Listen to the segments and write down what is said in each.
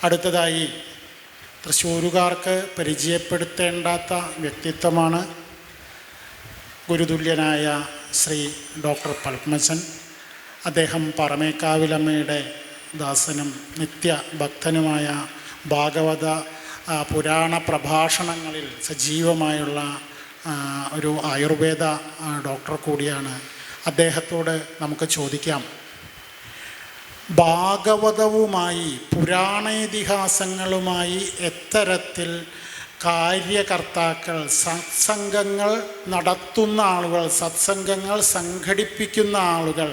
അടുത്തതായി തൃശ്ശൂരുകാർക്ക് പരിചയപ്പെടുത്തേണ്ടാത്ത വ്യക്തിത്വമാണ് ഗുരുതുല്യനായ ശ്രീ ഡോക്ടർ പത്മജൻ. അദ്ദേഹം പറമേക്കാവിലമ്മയുടെ ദാസനും നിത്യഭക്തനുമായ ഭാഗവത പുരാണ പ്രഭാഷണങ്ങളിൽ സജീവമായുള്ള ഒരു ആയുർവേദ ഡോക്ടർ കൂടിയാണ്. അദ്ദേഹത്തോട് നമുക്ക് ചോദിക്കാം, ഭാഗവതവുമായി പുരാണേതിഹാസങ്ങളുമായി എത്തരത്തിൽ കാര്യകർത്താക്കൾ, സത്സംഗങ്ങൾ നടത്തുന്ന ആളുകൾ, സത്സംഗങ്ങൾ സംഘടിപ്പിക്കുന്ന ആളുകൾ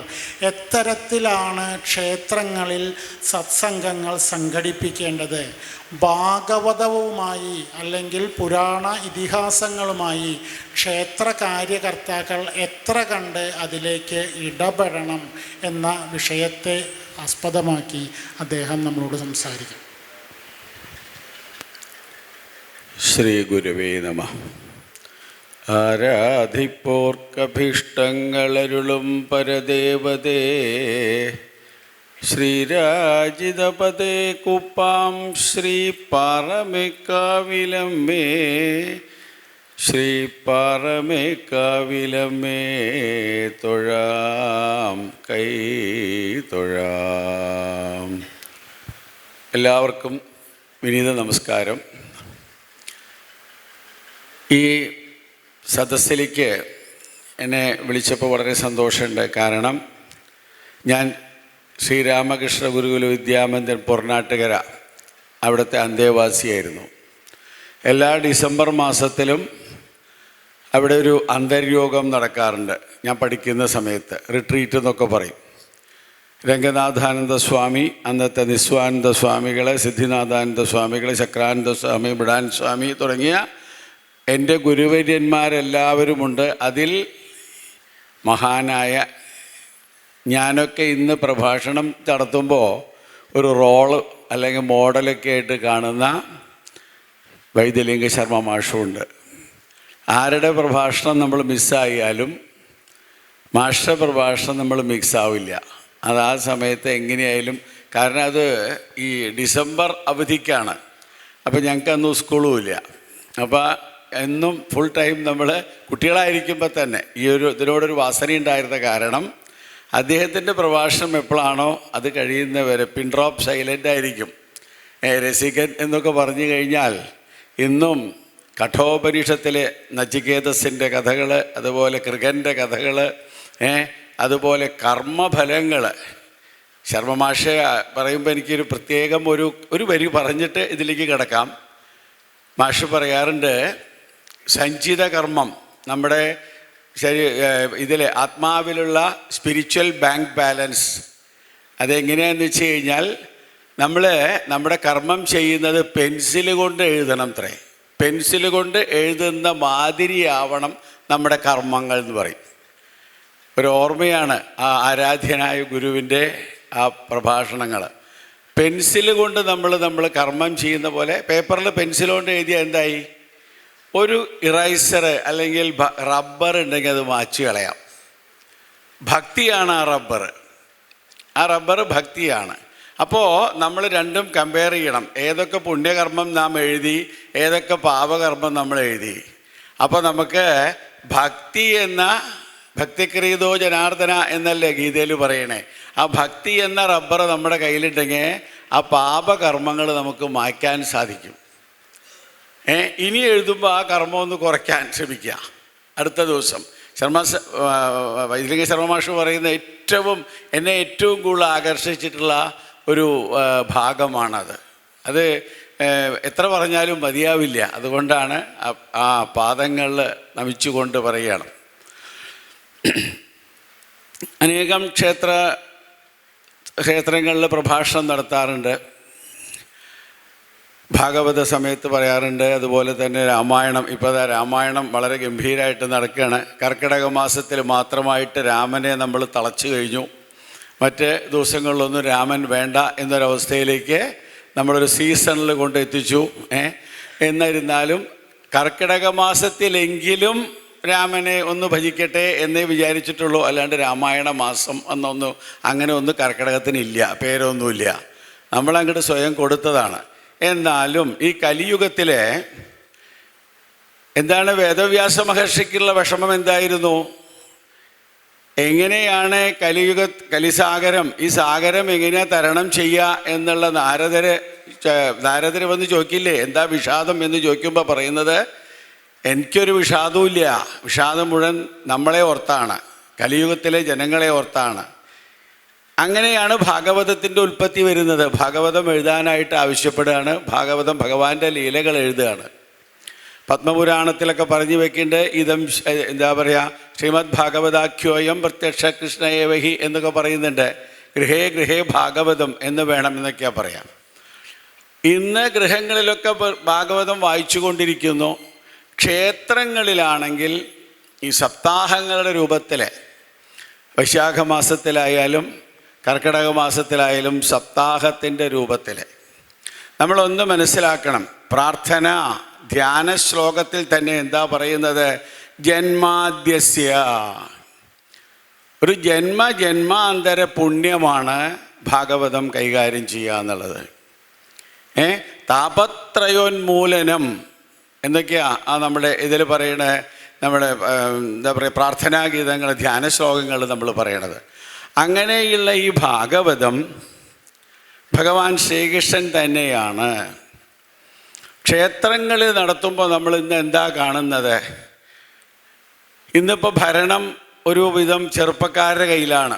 എത്തരത്തിലാണ് ക്ഷേത്രങ്ങളിൽ സത്സംഗങ്ങൾ സംഘടിപ്പിക്കേണ്ടത്? ഭാഗവതവുമായി അല്ലെങ്കിൽ പുരാണ ഇതിഹാസങ്ങളുമായി ക്ഷേത്ര കാര്യകർത്താക്കൾ എത്ര കണ്ട് അതിലേക്ക് ഇടപെടണം എന്ന വിഷയത്തെ ആസ്പദമാക്കി അദ്ദേഹം നമ്മളോട് സംസാരിക്കും. ശ്രീ ഗുരുവേ നമഃ. ആരാധിപ്പോർക്കഭീഷ്ടങ്ങളരുളും പരദേവതേ, ശ്രീരാജിതപദേ കുപ്പാം ശ്രീ പാറമേക്കാവിലമ്മേ, ശ്രീ പാറമേക്കാവിലമ്മേ തൊഴാം, കൈ തൊഴാം. എല്ലാവർക്കും വിനീത നമസ്കാരം. ഈ സദസ്സിലേക്ക് എന്നെ വിളിച്ചപ്പോൾ വളരെ സന്തോഷമുണ്ട്. കാരണം ഞാൻ ശ്രീരാമകൃഷ്ണ ഗുരുകുല വിദ്യാമന്ദിർ പൊറനാട്ടുകര അവിടുത്തെ അന്തേവാസിയായിരുന്നു. എല്ലാ ഡിസംബർ മാസത്തിലും അവിടെ ഒരു അന്തർയോഗം നടക്കാറുണ്ട്. ഞാൻ പഠിക്കുന്ന സമയത്ത് റിട്രീറ്റ് എന്നൊക്കെ പറയും. രംഗനാഥാനന്ദ സ്വാമി, അന്നത്തെ നിസ്വാനന്ദ സ്വാമികൾ, സിദ്ധിനാഥാനന്ദ സ്വാമികൾ, ചക്രാനന്ദ സ്വാമി, ബിഡാൻ സ്വാമി തുടങ്ങിയ എൻ്റെ ഗുരുവര്യന്മാരെല്ലാവരുമുണ്ട്. അതിൽ മഹാനായ ഞാനൊക്കെ ഇന്ന് പ്രഭാഷണം നടത്തുമ്പോൾ ഒരു റോള് അല്ലെങ്കിൽ മോഡലൊക്കെ ആയിട്ട് കാണുന്ന വൈദ്യലിംഗ ശർമ്മ മാഷുണ്ട്. ആരുടെ പ്രഭാഷണം നമ്മൾ മിസ്സായാലും മാസ്റ്റർ പ്രഭാഷണം നമ്മൾ മിക്സാവില്ല. അത് ആ സമയത്ത് എങ്ങനെയായാലും, കാരണം അത് ഈ ഡിസംബർ അവധിക്കാണ്. അപ്പോൾ ഞങ്ങൾക്ക് അന്ന് സ്കൂളും ഇല്ല. അപ്പോൾ എന്നും ഫുൾ ടൈം നമ്മൾ കുട്ടികളായിരിക്കുമ്പോൾ തന്നെ ഈ ഇതിനോടൊരു വാസന ഉണ്ടായിരുന്ന കാരണം അദ്ദേഹത്തിൻ്റെ പ്രഭാഷണം എപ്പോഴാണോ അത് കഴിയുന്നവരെ പിൻ ഡ്രോപ്പ് സൈലൻ്റ് ആയിരിക്കും. രസികൻ എന്നൊക്കെ പറഞ്ഞു കഴിഞ്ഞാൽ ഇന്നും കഠോപനിഷത്തിലെ നചികേതസിൻ്റെ കഥകൾ, അതുപോലെ കൃകൻ്റെ കഥകൾ, അതുപോലെ കർമ്മഫലങ്ങൾ. ശർമ്മമാഷ പറയുമ്പോൾ എനിക്കൊരു പ്രത്യേകം ഒരു വരി പറഞ്ഞിട്ട് ഇതിലേക്ക് കിടക്കാം. മാഷ് പറയാറുണ്ട്, സഞ്ചിത കർമ്മം നമ്മുടെ ഇതിലെ ആത്മാവിലുള്ള സ്പിരിച്വൽ ബാങ്ക് ബാലൻസ് അതെങ്ങനെയാണെന്ന് വെച്ച് കഴിഞ്ഞാൽ നമ്മുടെ കർമ്മം ചെയ്യുന്നത് പെൻസിൽ കൊണ്ട് എഴുതണം അത്രേ. പെൻസിൽ കൊണ്ട് എഴുതുന്ന മാതിരിയാവണം നമ്മുടെ കർമ്മങ്ങൾ എന്ന് പറയും. ഒരു ഓർമ്മയാണ് ആ ആരാധ്യനായ ഗുരുവിൻ്റെ ആ പ്രഭാഷണങ്ങൾ. പെൻസിൽ കൊണ്ട് നമ്മൾ കർമ്മം ചെയ്യുന്ന പോലെ പേപ്പറിൽ പെൻസിൽ കൊണ്ട് എഴുതിയാൽ എന്തായി? ഒരു ഇറൈസർ അല്ലെങ്കിൽ റബ്ബർ ഉണ്ടെങ്കിൽ അത് മായ്ച്ചു കളയാം. ഭക്തിയാണ് ആ റബ്ബർ ഭക്തിയാണ്. അപ്പോൾ നമ്മൾ രണ്ടും കമ്പയർ ചെയ്യണം. ഏതൊക്കെ പുണ്യകർമ്മം നാം എഴുതി, ഏതൊക്കെ പാപകർമ്മം നമ്മൾ എഴുതി. അപ്പോൾ നമുക്ക് ഭക്തിക്രീതോ ജനാർദ്ദന എന്നല്ലേ ഗീതയിൽ പറയണേ. ആ ഭക്തി എന്ന റബ്ബർ നമ്മുടെ കയ്യിലുണ്ടെങ്കിൽ ആ പാപകർമ്മങ്ങൾ നമുക്ക് മായ്ക്കാൻ സാധിക്കും. ഇനി എഴുതുമ്പോൾ ആ കർമ്മം ഒന്ന് കുറയ്ക്കാൻ ശ്രമിക്കുക. അടുത്ത ദിവസം വൈദ്യലിംഗ ശർമ്മ മാഷ് പറയുന്ന എന്നെ ഏറ്റവും കൂടുതൽ ആകർഷിച്ചിട്ടുള്ള ഒരു ഭാഗമാണത്. അത് എത്ര പറഞ്ഞാലും മതിയാവില്ല. അതുകൊണ്ടാണ് ആ പാദങ്ങളിൽ നമിച്ചുകൊണ്ട് പറയുകയാണ്. അനേകം ക്ഷേത്രങ്ങളിൽ പ്രഭാഷണം നടത്താറുണ്ട്. ഭാഗവത സമയത്ത് പറയാറുണ്ട്. അതുപോലെ തന്നെ രാമായണം, ഇപ്പോൾ രാമായണം വളരെ ഗംഭീരമായിട്ട് നടക്കുകയാണ്. കർക്കിടക മാസത്തിൽ മാത്രമായിട്ട് രാമനെ നമ്മൾ തളച്ചു കഴിഞ്ഞു. മറ്റ് ദിവസങ്ങളിലൊന്നും രാമൻ വേണ്ട എന്നൊരവസ്ഥയിലേക്ക് നമ്മളൊരു സീസണിൽ കൊണ്ടെത്തിച്ചു. എന്നിരുന്നാലും കർക്കിടക മാസത്തിലെങ്കിലും രാമനെ ഒന്ന് ഭജിക്കട്ടെ എന്നേ വിചാരിച്ചിട്ടുള്ളൂ. അല്ലാണ്ട് രാമായണ മാസം അങ്ങനെ ഒന്ന് കർക്കിടകത്തിനില്ല, പേരൊന്നുമില്ല. നമ്മളങ്ങോട്ട് സ്വയം കൊടുത്തതാണ്. എന്നാലും ഈ കലിയുഗത്തിലെ എന്താണ് വേദവ്യാസ മഹർഷിക്കുള്ള വിഷമം എന്തായിരുന്നു? എങ്ങനെയാണ് കലിസാഗരം, ഈ സാഗരം എങ്ങനെയാ തരണം ചെയ്യുക എന്നുള്ള നാരദർ വന്ന് ചോദിക്കില്ലേ, എന്താ വിഷാദം എന്ന് ചോദിക്കുമ്പോൾ പറയുന്നത്, എനിക്കൊരു വിഷാദവും ഇല്ല, വിഷാദം മുഴുവൻ നമ്മളെ ഓർത്താണ്, കലിയുഗത്തിലെ ജനങ്ങളെ ഓർത്താണ്. അങ്ങനെയാണ് ഭാഗവതത്തിൻ്റെ ഉൽപ്പത്തി വരുന്നത്. ഭാഗവതം എഴുതാനായിട്ട് ആവശ്യപ്പെടുകയാണ്. ഭാഗവതം ഭഗവാന്റെ ലീലകൾ എഴുതുകയാണ്. പത്മപുരാണത്തിലൊക്കെ പറഞ്ഞു വെക്കേണ്ട ഇതം എന്താ പറയുക, ശ്രീമദ് ഭാഗവതാഖ്യോയം പ്രത്യക്ഷ കൃഷ്ണയേവഹി എന്നൊക്കെ പറയുന്നുണ്ട്. ഗൃഹേ ഗൃഹേ ഭാഗവതം എന്ന് വേണമെന്നൊക്കെയാണ് പറയാം. ഇന്ന് ഗൃഹങ്ങളിലൊക്കെ ഭാഗവതം വായിച്ചു കൊണ്ടിരിക്കുന്നു. ക്ഷേത്രങ്ങളിലാണെങ്കിൽ ഈ സപ്താഹങ്ങളുടെ രൂപത്തിൽ വൈശാഖ മാസത്തിലായാലും കർക്കിടക മാസത്തിലായാലും സപ്താഹത്തിൻ്റെ രൂപത്തിൽ നമ്മളൊന്ന് മനസ്സിലാക്കണം. പ്രാർത്ഥന ധ്യാന ശ്ലോകത്തിൽ തന്നെ എന്താ പറയുന്നത്? ജന്മാദ്യസ്യ, ഒരു ജന്മാന്തര പുണ്യമാണ് ഭാഗവതം കൈകാര്യം ചെയ്യുക എന്നുള്ളത്. താപത്രയോന്മൂലനം എന്നൊക്കെയാ നമ്മുടെ ഇതിൽ പറയണ, നമ്മുടെ എന്താ പറയുക, പ്രാർത്ഥനാഗീതങ്ങൾ, ധ്യാന ശ്ലോകങ്ങൾ നമ്മൾ പറയണത്. അങ്ങനെയുള്ള ഈ ഭാഗവതം ഭഗവാൻ ശ്രീകൃഷ്ണൻ തന്നെയാണ്. ക്ഷേത്രങ്ങളിൽ നടത്തുമ്പോൾ നമ്മൾ ഇന്ന് എന്താ കാണുന്നത്? ഇന്നിപ്പോൾ ഭരണം ഒരുവിധം ചെറുപ്പക്കാരുടെ കയ്യിലാണ്.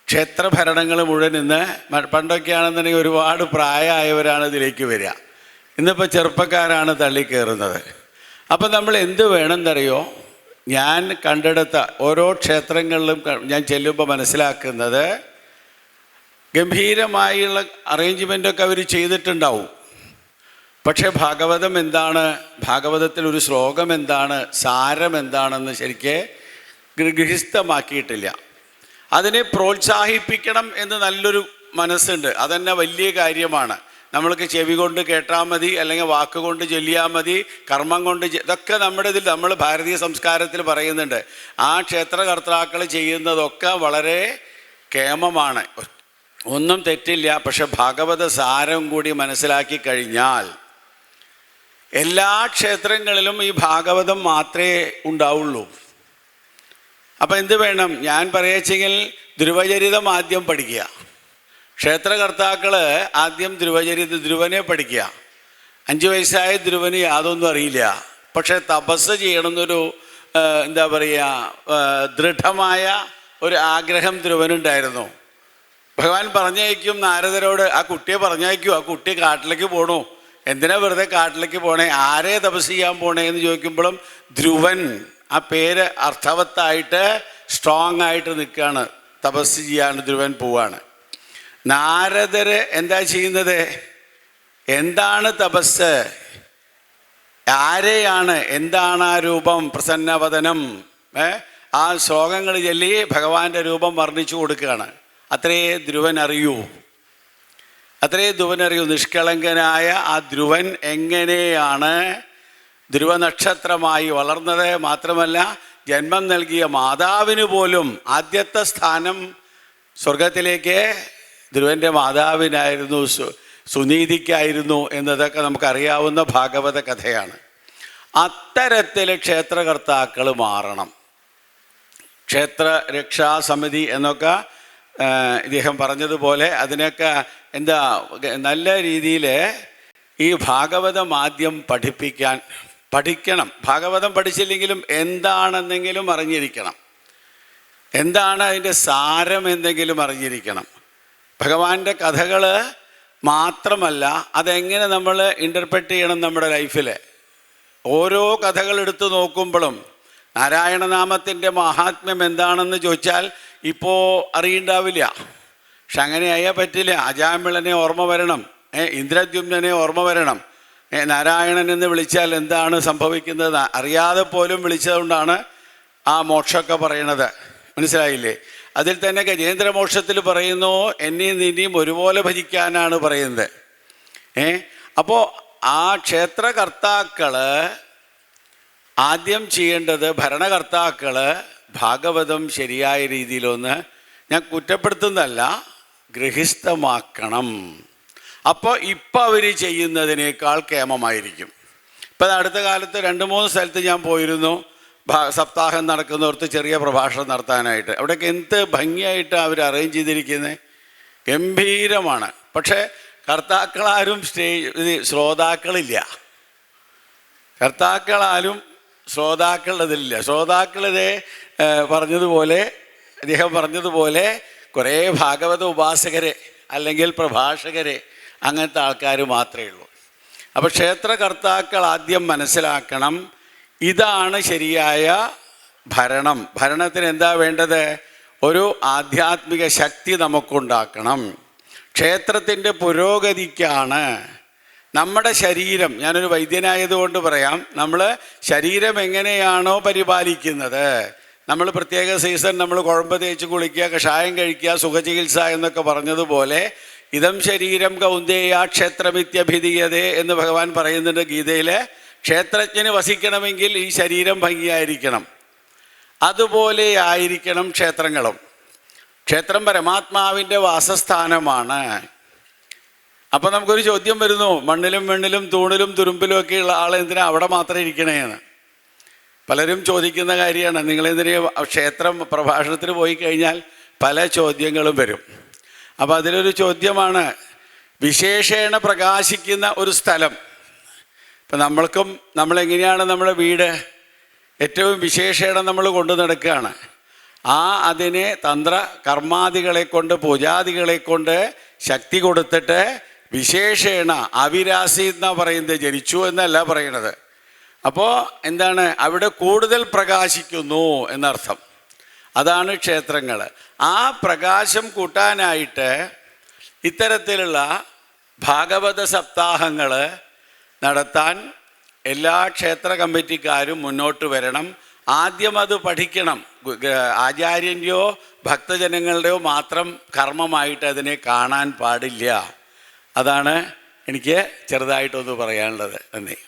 ക്ഷേത്രഭരണങ്ങൾ മുഴുവൻ ഇന്ന്, പണ്ടൊക്കെയാണെന്നുണ്ടെങ്കിൽ ഒരുപാട് പ്രായമായവരാണ് ഇതിലേക്ക് വരിക. ഇന്നിപ്പോൾ ചെറുപ്പക്കാരാണ് തള്ളിക്കയറുന്നത്. അപ്പം നമ്മൾ എന്ത് വേണമെന്നറിയോ? ഞാൻ കണ്ടെടുത്ത ഓരോ ക്ഷേത്രങ്ങളിലും ഞാൻ ചെല്ലുമ്പോൾ മനസ്സിലാക്കുന്നത്, ഗംഭീരമായുള്ള അറേഞ്ച്മെൻറ്റൊക്കെ അവർ ചെയ്തിട്ടുണ്ടാവും. പക്ഷേ ഭാഗവതം എന്താണ്, ഭാഗവതത്തിൽ ഒരു ശ്ലോകം എന്താണ്, സാരം എന്താണെന്ന് ശരിക്ക് ഗൃഹസ്ഥമാക്കിയിട്ടില്ല. അതിനെ പ്രോത്സാഹിപ്പിക്കണം എന്ന് നല്ലൊരു മനസ്സുണ്ട്. അതന്നെ വലിയ കാര്യമാണ്. നമ്മൾക്ക് ചെവി കൊണ്ട് കേട്ടാൽ മതി, അല്ലെങ്കിൽ വാക്കുകൊണ്ട് ചൊല്ലിയാൽ മതി, കർമ്മം കൊണ്ട് ഇതൊക്കെ നമ്മുടെ ഇതിൽ നമ്മൾ ഭാരതീയ സംസ്കാരത്തിൽ പറയുന്നുണ്ട്. ആ ക്ഷേത്രകർത്താക്കൾ ചെയ്യുന്നതൊക്കെ വളരെ കേമമാണ്, ഒന്നും തെറ്റില്ല. പക്ഷെ ഭാഗവത സാരം കൂടി മനസ്സിലാക്കി കഴിഞ്ഞാൽ എല്ലാ ക്ഷേത്രങ്ങളിലും ഈ ഭാഗവതം മാത്രമേ ഉണ്ടാവുള്ളൂ. അപ്പം എന്ത് വേണം? ഞാൻ പറയുകയെങ്കിൽ ധ്രുവചരിതം ആദ്യം പഠിക്കുക. ക്ഷേത്രകർത്താക്കൾ ആദ്യം ധ്രുവനെ പഠിക്കുക. 5 വയസ്സായ ധ്രുവന് യാതൊന്നും അറിയില്ല. പക്ഷെ തപസ് ചെയ്യണമെന്നൊരു എന്താ പറയുക, ദൃഢമായ ഒരു ആഗ്രഹം ധ്രുവനുണ്ടായിരുന്നു. ഭഗവാൻ പറഞ്ഞയക്കും നാരദരോട്, ആ കുട്ടിയെ പറഞ്ഞയക്കൂ, ആ കുട്ടി കാട്ടിലേക്ക് പോകണു, എന്തിനാ വെറുതെ കാട്ടിലേക്ക് പോണേ, ആരെ തപസ് ചെയ്യാൻ പോണേ എന്ന് ചോദിക്കുമ്പോഴും ധ്രുവൻ ആ പേര് അർത്ഥവത്തായിട്ട് സ്ട്രോങ് ആയിട്ട് നിൽക്കുകയാണ്. തപസ് ചെയ്യാൻ ധ്രുവൻ പോവാണ്. നാരദര് എന്താ ചെയ്യുന്നത്? എന്താണ് തപസ്, ആരെയാണ്, എന്താണ് ആ രൂപം, പ്രസന്നവദനം, ആ ശ്ലോകങ്ങൾ ചൊല്ലി ഭഗവാന്റെ രൂപം വർണ്ണിച്ചു കൊടുക്കുകയാണ്. അത്രേ ധ്രുവൻ അറിയൂ. നിഷ്കളങ്കനായ ആ ധ്രുവൻ എങ്ങനെയാണ് ധ്രുവനക്ഷത്രമായി വളർന്നത്? മാത്രമല്ല ജന്മം നൽകിയ മാതാവിന് പോലും ആദ്യത്തെ സ്ഥാനം സ്വർഗത്തിലേക്ക് ധ്രുവൻ്റെ മാതാവിനായിരുന്നു, സുനീതിക്കായിരുന്നു എന്നതൊക്കെ നമുക്കറിയാവുന്ന ഭാഗവത കഥയാണ്. അത്തരത്തിൽ ക്ഷേത്രകർത്താക്കൾ മാറണം. ക്ഷേത്ര രക്ഷാസമിതി എന്നൊക്കെ ഇദ്ദേഹം പറഞ്ഞതുപോലെ അതിനൊക്കെ എന്താ നല്ല രീതിയിൽ ഈ ഭാഗവതം ആദ്യം പഠിക്കണം. ഭാഗവതം പഠിച്ചില്ലെങ്കിലും എന്താണെന്നെങ്കിലും അറിഞ്ഞിരിക്കണം. എന്താണ് അതിൻ്റെ സാരം എന്തെങ്കിലും അറിഞ്ഞിരിക്കണം. ഭഗവാന്റെ കഥകൾ മാത്രമല്ല, അതെങ്ങനെ നമ്മൾ ഇൻ്റർപ്രറ്റ് ചെയ്യണം നമ്മുടെ ലൈഫിൽ. ഓരോ കഥകൾ എടുത്തു നോക്കുമ്പോഴും നാരായണനാമത്തിൻ്റെ മഹാത്മ്യം എന്താണെന്ന് ചോദിച്ചാൽ ഇപ്പോൾ അറിയണ്ടാവില്ല. പക്ഷെ അങ്ങനെയായാൽ പറ്റില്ല. അജാമിളനെ ഓർമ്മ വരണം, ഇന്ദ്രദ്യുമ്നെ ഓർമ്മ വരണം. നാരായണൻ എന്ന് വിളിച്ചാൽ എന്താണ് സംഭവിക്കുന്നത് അറിയാതെ പോലും വിളിച്ചതുകൊണ്ടാണ് ആ മോക്ഷമൊക്കെ പറയണത്. മനസ്സിലായില്ലേ? അതിൽ തന്നെ ഗജേന്ദ്രമോക്ഷത്തിൽ പറയുന്നു, എന്നെയും നിന്നെയും ഒരുപോലെ ഭജിക്കാനാണ് പറയുന്നത്. അപ്പോൾ ആ ക്ഷേത്രകർത്താക്കൾ ആദ്യം ചെയ്യേണ്ടത്, ഭരണകർത്താക്കൾ ഭാഗവതം ശരിയായ രീതിയിലൊന്ന്, ഞാൻ കുറ്റപ്പെടുത്തുന്നതല്ല, ഗൃഹസ്ഥമാക്കണം. അപ്പോൾ ഇപ്പം അവർ ചെയ്യുന്നതിനേക്കാൾ കേമമായിരിക്കും. ഇപ്പം അടുത്ത കാലത്ത് 2-3 സ്ഥലത്ത് ഞാൻ പോയിരുന്നു, സപ്താഹം നടക്കുന്നിടത്ത് ചെറിയ പ്രഭാഷണം നടത്താനായിട്ട്. അവിടെയൊക്കെ എന്ത് ഭംഗിയായിട്ട് അവർ അറേഞ്ച് ചെയ്തിരിക്കുന്നത്, ഗംഭീരമാണ്. പക്ഷേ കർത്താക്കളാരും ശ്രോതാക്കളില്ല. കർത്താക്കളാലും ശ്രോതാക്കളതിലില്ല. ശ്രോതാക്കളിതേ പറഞ്ഞതുപോലെ, അദ്ദേഹം പറഞ്ഞതുപോലെ കുറേ ഭാഗവത ഉപാസകരെ അല്ലെങ്കിൽ പ്രഭാഷകരെ, അങ്ങനത്തെ ആൾക്കാർ മാത്രമേ ഉള്ളൂ. അപ്പോൾ ക്ഷേത്രകർത്താക്കൾ ആദ്യം മനസ്സിലാക്കണം, ഇതാണ് ശരിയായ ഭരണം. ഭരണത്തിന് എന്താ വേണ്ടത്? ഒരു ആധ്യാത്മിക ശക്തി നമുക്കുണ്ടാക്കണം. ക്ഷേത്രത്തിൻ്റെ പുരോഗതിക്കാണ് നമ്മുടെ ശരീരം, ഞാനൊരു വൈദ്യനായതുകൊണ്ട് പറയാം, നമ്മൾ ശരീരം എങ്ങനെയാണോ പരിപാലിക്കുന്നത്, നമ്മൾ പ്രത്യേക സീസൺ നമ്മൾ കുഴമ്പ് തേച്ച് കുളിക്കുക, കഷായം കഴിക്കുക, സുഖചികിത്സ എന്നൊക്കെ പറഞ്ഞതുപോലെ ഇതം ശരീരം കൗന്ദേയ ക്ഷേത്രമിത്യഭിധീയതേ എന്ന് ഭഗവാൻ പറയുന്നുണ്ട് ഗീതയിൽ. ക്ഷേത്രജ്ഞന് വസിക്കണമെങ്കിൽ ഈ ശരീരം ഭംഗിയായിരിക്കണം. അതുപോലെ ആയിരിക്കണം ക്ഷേത്രങ്ങളും. ക്ഷേത്രം പരമാത്മാവിൻ്റെ വാസസ്ഥാനമാണ്. അപ്പം നമുക്കൊരു ചോദ്യം വരുന്നു, മണ്ണിലും വെണ്ണിലും തൂണിലും തുരുമ്പിലും ഒക്കെ ഉള്ള ആൾ എന്തിനാ അവിടെ മാത്രം ഇരിക്കണേന്ന് പലരും ചോദിക്കുന്ന കാര്യമാണ്. നിങ്ങളെന്തിനാ ക്ഷേത്രം പ്രഭാഷണത്തിന് പോയി കഴിഞ്ഞാൽ പല ചോദ്യങ്ങളും വരും. അപ്പം അതിലൊരു ചോദ്യമാണ്, വിശേഷേണ പ്രകാശിക്കുന്ന ഒരു സ്ഥലം. ഇപ്പം നമ്മളെങ്ങനെയാണ് നമ്മുടെ വീട് ഏറ്റവും വിശേഷേണം നമ്മൾ കൊണ്ടു നടക്കുകയാണ്. അതിനെ തന്ത്ര കർമാദികളെ കൊണ്ട്, പൂജാദികളെ കൊണ്ട് ശക്തി കൊടുത്തിട്ട് വിശേഷേണ, അവിരാസി എന്നാണ് പറയുന്നത്, ജനിച്ചു എന്നല്ല പറയണത്. അപ്പോൾ എന്താണ്, അവിടെ കൂടുതൽ പ്രകാശിക്കുന്നു എന്നർത്ഥം. അതാണ് ക്ഷേത്രങ്ങൾ. ആ പ്രകാശം കൂട്ടാനായിട്ട് ഇത്തരത്തിലുള്ള ഭാഗവത സപ്താഹങ്ങൾ നടത്താൻ എല്ലാ ക്ഷേത്ര കമ്മിറ്റിക്കാരും മുന്നോട്ട് വരണം. ആദ്യം അത് പഠിക്കണം. ആചാര്യൻ്റെയോ ഭക്തജനങ്ങളുടെയോ മാത്രം കർമ്മമായിട്ട് അതിനെ കാണാൻ പാടില്ല. അതാണ് എനിക്ക് ചെറുതായിട്ടൊന്ന് പറയാനുള്ളത്. നന്ദി.